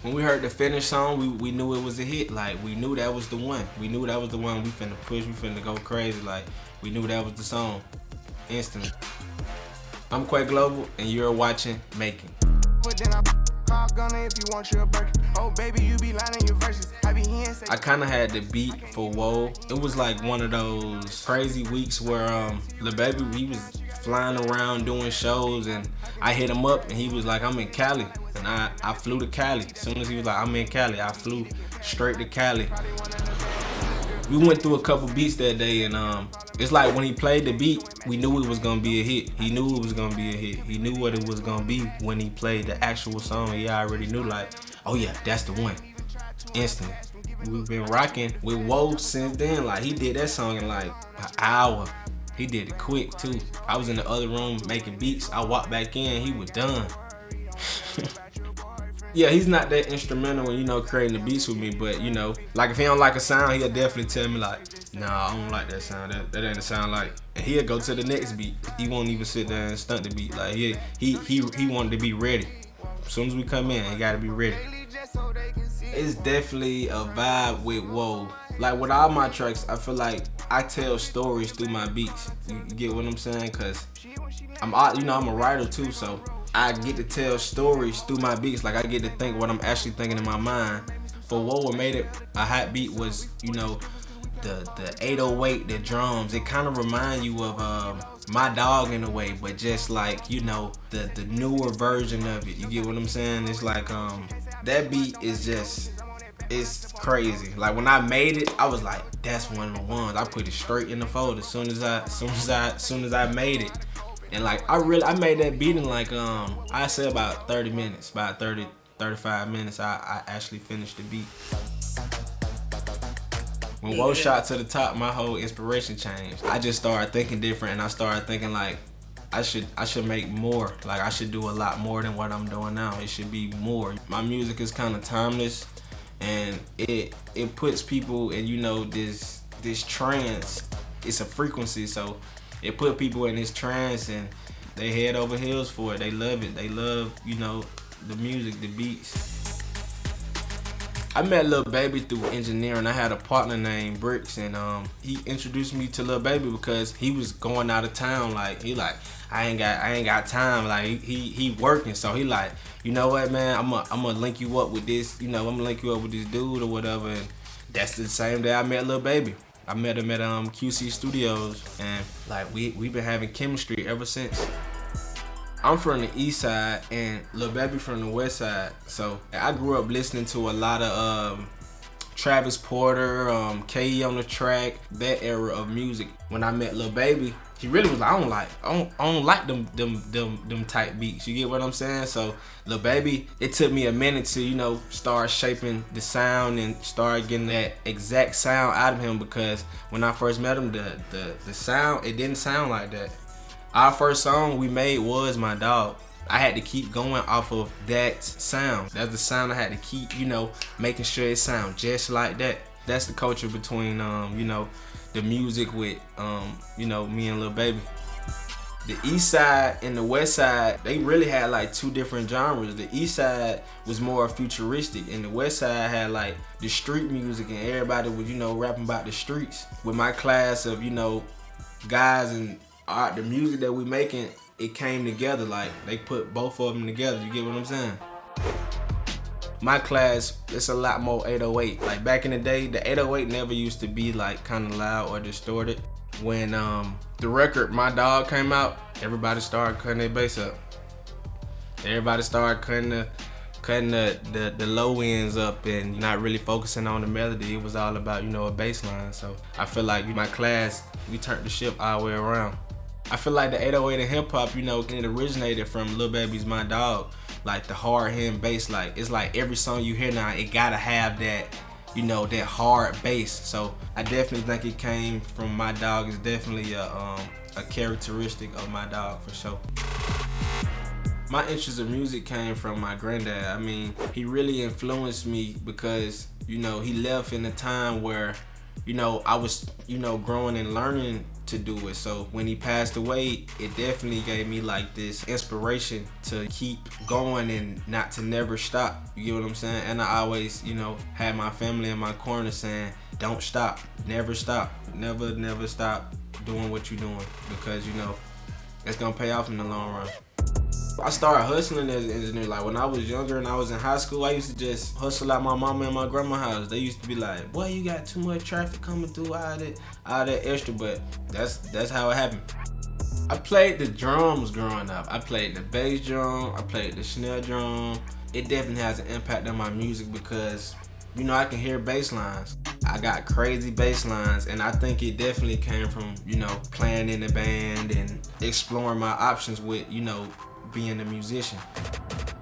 When we heard the finish song, we knew it was a hit. Like, we knew that was the one. We knew that was the one we finna push, we finna go crazy. Like, we knew that was the song. Instantly. I'm Quay Global, and you're watching Making. I kinda had the beat for Woah. It was like one of those crazy weeks where Lil Baby, he was flying around doing shows, and I hit him up and he was like, I'm in Cali. And I flew to Cali. As soon as he was like, I'm in Cali, I flew straight to Cali. We went through a couple beats that day, and it's like when he played the beat, we knew it was gonna be a hit. He knew it was gonna be a hit. He knew what it was gonna be when he played the actual song. He already knew, like, oh yeah, that's the one. Instantly. We've been rocking with Woah since then. Like, he did that song in like an hour. He did it quick too. I was in the other room making beats. I walked back in, he was done. Yeah, he's not that instrumental when, creating the beats with me, but, like if he don't like a sound, he'll definitely tell me like, nah, I don't like that sound. That ain't a sound like. And he'll go to the next beat. He won't even sit there and stunt the beat. Like, he wanted to be ready. As soon as we come in, he gotta be ready. It's definitely a vibe with Woah. Like with all my tracks, I feel like I tell stories through my beats. You get what I'm saying? Cause I'm a writer too, so I get to tell stories through my beats. Like, I get to think what I'm actually thinking in my mind. For Woah, what made it a hot beat was, the 808, the drums. It kind of remind you of my Dawg in a way, but just like, the newer version of it. You get what I'm saying? It's like that beat is just, it's crazy. Like, when I made it, I was like, that's one of the ones. I put it straight in the folder as soon as I made it. And like, I made that beat in like, I say about 30 minutes, about 30, 35 minutes, I actually finished the beat. When Woah shot to the top, my whole inspiration changed. I just started thinking different, and I started thinking like, I should make more. Like, I should do a lot more than what I'm doing now. It should be more. My music is kind of timeless, and it puts people in, this trance. It's a frequency, so it put people in this trance, and they head over heels for it. They love it. They love, the music, the beats. I met Lil Baby through engineering. I had a partner named Bricks, and he introduced me to Lil Baby because he was going out of town. Like, I ain't got time. Like, he working, so he like, you know what, man, I'm gonna link you up with this. I'm gonna link you up with this dude or whatever. And that's the same day I met Lil Baby. I met him at QC Studios, and like we've been having chemistry ever since. I'm from the east side, and Lil Baby from the west side. So I grew up listening to a lot of Travis Porter, K on the track, that era of music. When I met Lil Baby, he really was like, I don't like them type beats. You get what I'm saying? So Lil Baby, it took me a minute to, start shaping the sound and start getting that exact sound out of him, because when I first met him, the sound, it didn't sound like that. Our first song we made was My Dawg. I had to keep going off of that sound. That's the sound I had to keep, making sure it sound just like that. That's the culture between, the music with, me and Lil Baby. The east side and the west side, they really had like two different genres. The east side was more futuristic, and the west side had like the street music, and everybody was, rapping about the streets. With my class of, guys and art, the music that we making, it came together. Like, they put both of them together. You get what I'm saying? My class, it's a lot more 808. Like, back in the day, the 808 never used to be like kind of loud or distorted. When the record My Dawg came out, everybody started cutting their bass up. Everybody started cutting the low ends up and not really focusing on the melody. It was all about, a bass line. So I feel like my class, we turned the ship all the way around. I feel like the 808 in hip hop, it originated from Lil Baby's My Dawg. Like, the hard hitting bass, like, it's like every song you hear now, it gotta have that, that hard bass. So I definitely think it came from My Dawg. It's definitely a characteristic of My Dawg for sure. My interest in music came from my granddad. I mean, he really influenced me because, he left in a time where, I was, growing and learning to do it. So when he passed away, it definitely gave me like this inspiration to keep going and not to never stop. You get what I'm saying? And I always, you know, had my family in my corner saying, don't stop, never stop, never stop doing what you're doing, because you know it's gonna pay off in the long run. I started hustling as an engineer. Like when I was younger and I was in high school, I used to just hustle at my mama and my grandma's house. They used to be like, boy, you got too much traffic coming through, all that extra, but that's how it happened. I played the drums growing up. I played the bass drum, I played the snare drum. It definitely has an impact on my music because, you know, I can hear bass lines. I got crazy bass lines, and I think it definitely came from, you know, playing in the band and exploring my options with, you know, being a musician.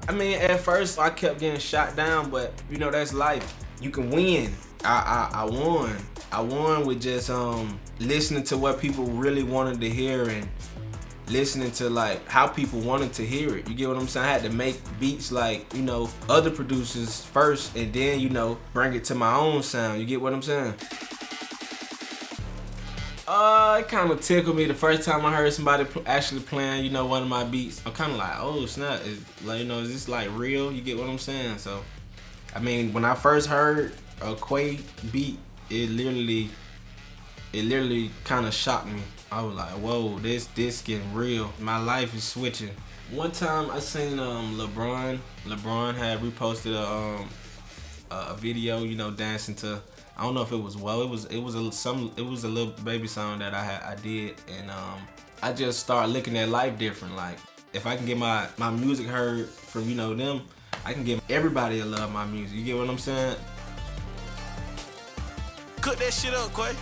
I mean, at first I kept getting shot down, but you know, that's life. You can win. I won. I won with just listening to what people really wanted to hear and listening to like how people wanted to hear it. You get what I'm saying? I had to make beats like, you know, other producers first, and then, you know, bring it to my own sound. You get what I'm saying? It kind of tickled me the first time I heard somebody actually playing, you know, one of my beats. I'm kind of like, oh snap, is like, you know, is this like real? You get what I'm saying? So, I mean, when I first heard a Quay beat, it literally kind of shocked me. I was like, whoa, this getting real. My life is switching. One time I seen LeBron had reposted a video, you know, dancing to, I don't know if it was Woah. It was a Lil Baby song that I did, and I just started looking at life different. Like, if I can get my music heard from, you know, them, I can give everybody a love my music. You get what I'm saying? Cook that shit up, Quay.